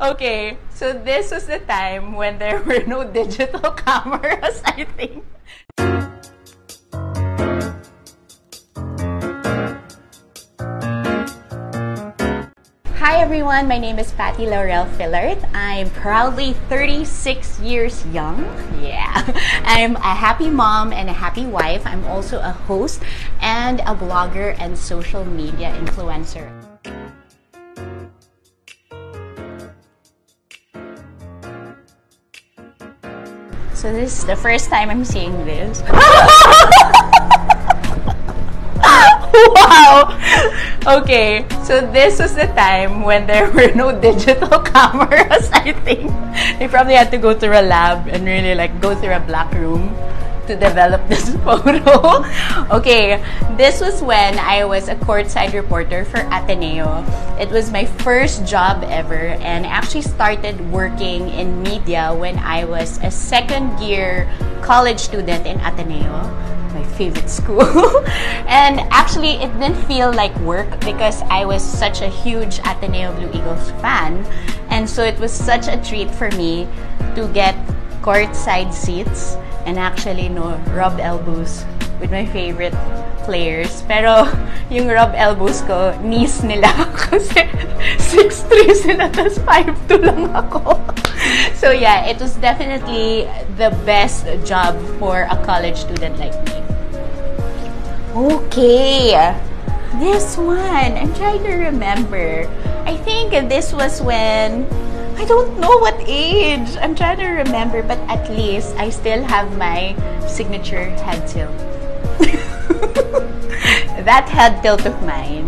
Okay, so this was the time when there were no digital cameras, I think. Hi everyone, my name is Patty Laurel Filart. I'm proudly 36 years young. Yeah. I'm a happy mom and a happy wife. I'm also a host and a blogger and social media influencer. So this is the first time I'm seeing this. Wow! Okay, so this was the time when there were no digital cameras, I think. They probably had to go through a lab and really go through a black room to develop this photo. Okay, this was when I was a courtside reporter for Ateneo. It was my first job ever, and I actually started working in media when I was a second-year college student in Ateneo, my favorite school. And actually, it didn't feel like work because I was such a huge Ateneo Blue Eagles fan, and so it was such a treat for me to get courtside seats and actually rub elbows with my favorite players. Pero yung rub elbows ko, knees nila kasi 6'3" sila, tas 5'2" lang ako. So yeah, it was definitely the best job for a college student like me. Okay, this one, I'm trying to remember. I think this was when, I don't know what age. I'm trying to remember, but at least I still have my signature head tilt. That head tilt of mine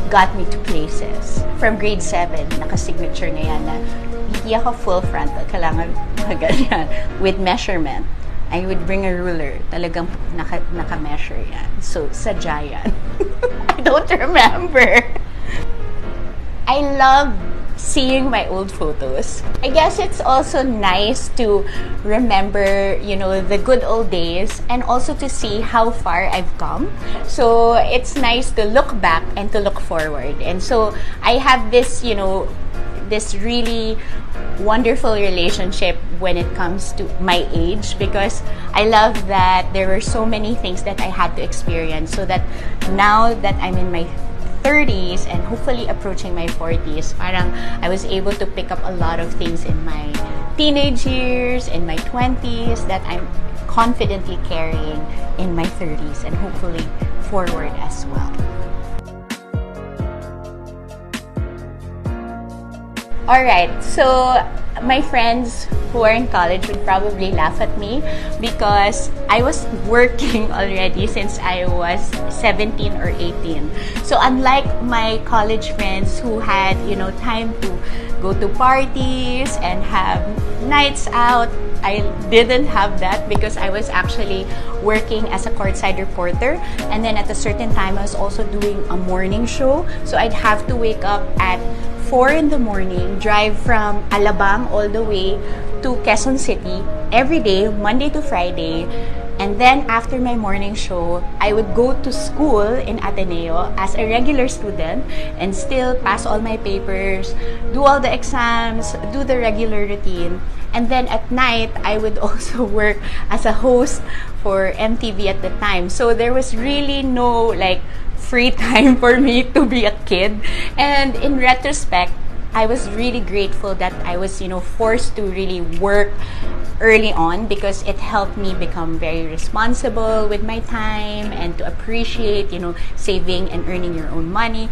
got me to places. From grade 7, naka-signature na yan na hindi ako full frontal, kailangan ganyan, with measurement. I would bring a ruler. Talagang naka-measure yan. So, sadya yan. I don't remember. I love seeing my old photos. I guess it's also nice to remember, the good old days and also to see how far I've come. So it's nice to look back and to look forward. And so I have this, this really wonderful relationship when it comes to my age, because I love that there were so many things that I had to experience, so that now that I'm in my 30s and hopefully approaching my 40s, parang I was able to pick up a lot of things in my teenage years, in my 20s, that I'm confidently carrying in my 30s and hopefully forward as well. Alright, so my friends who are in college would probably laugh at me because I was working already since I was 17 or 18. So unlike my college friends who had, time to go to parties and have nights out, I didn't have that because I was actually working as a courtside reporter, and then at a certain time I was also doing a morning show. So I'd have to wake up at 4 in the morning, drive from Alabang all the way to Quezon City every day, Monday to Friday. And then after my morning show, I would go to school in Ateneo as a regular student and still pass all my papers, do all the exams, do the regular routine. And then at night, I would also work as a host for MTV at the time. So there was really no free time for me to be a kid. And in retrospect, I was really grateful that I was, forced to really work early on, because it helped me become very responsible with my time and to appreciate, saving and earning your own money.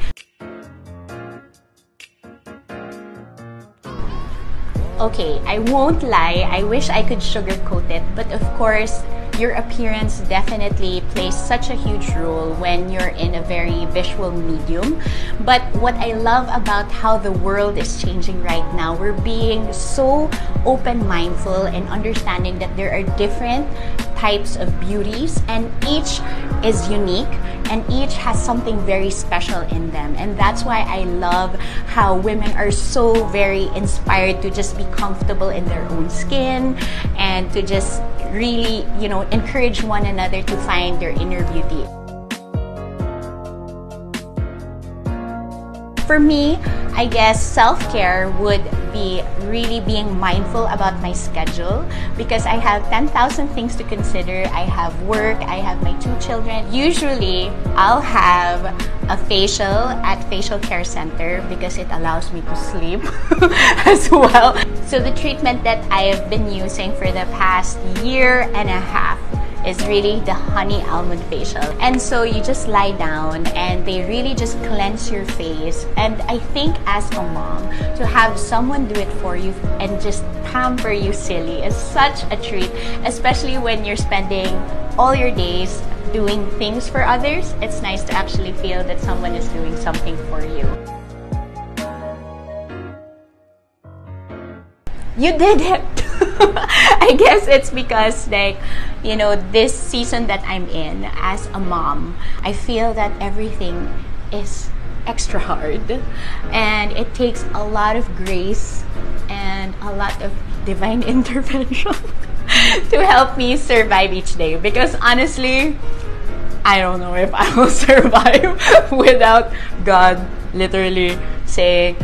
Okay, I won't lie, I wish I could sugarcoat it, but of course, your appearance definitely plays such a huge role when you're in a very visual medium. But what I love about how the world is changing right now, we're being so open-mindful and understanding that there are different types of beauties, and each is unique and each has something very special in them. And that's why I love how women are so very inspired to just be comfortable in their own skin and to just really, encourage one another to find their inner beauty. For me, I guess self-care would be really being mindful about my schedule, because I have 10,000 things to consider. I have work, I have my 2 children. Usually, I'll have a facial at Facial Care Center because it allows me to sleep as well. So the treatment that I have been using for the past year and a half is really the honey almond facial. And so you just lie down and they really just cleanse your face. And I think as a mom, to have someone do it for you and just pamper you silly is such a treat, especially when you're spending all your days doing things for others. It's nice to actually feel that someone is doing something for you. You did it! I guess it's because, like, you know, this season that I'm in as a mom, I feel that everything is extra hard, and it takes a lot of grace and a lot of divine intervention to help me survive each day. Because honestly, I don't know if I will survive without God literally saying,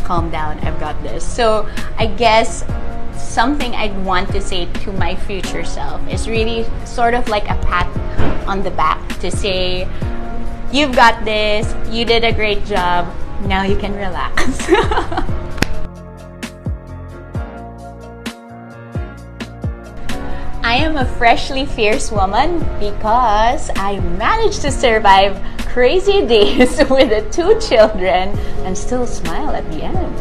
calm down, I've got this. So I guess something I'd want to say to my future self is really sort of like a pat on the back to say, you've got this, you did a great job, now you can relax. I am a freshly fierce woman because I managed to survive crazy days with the 2 children and still smile at the end.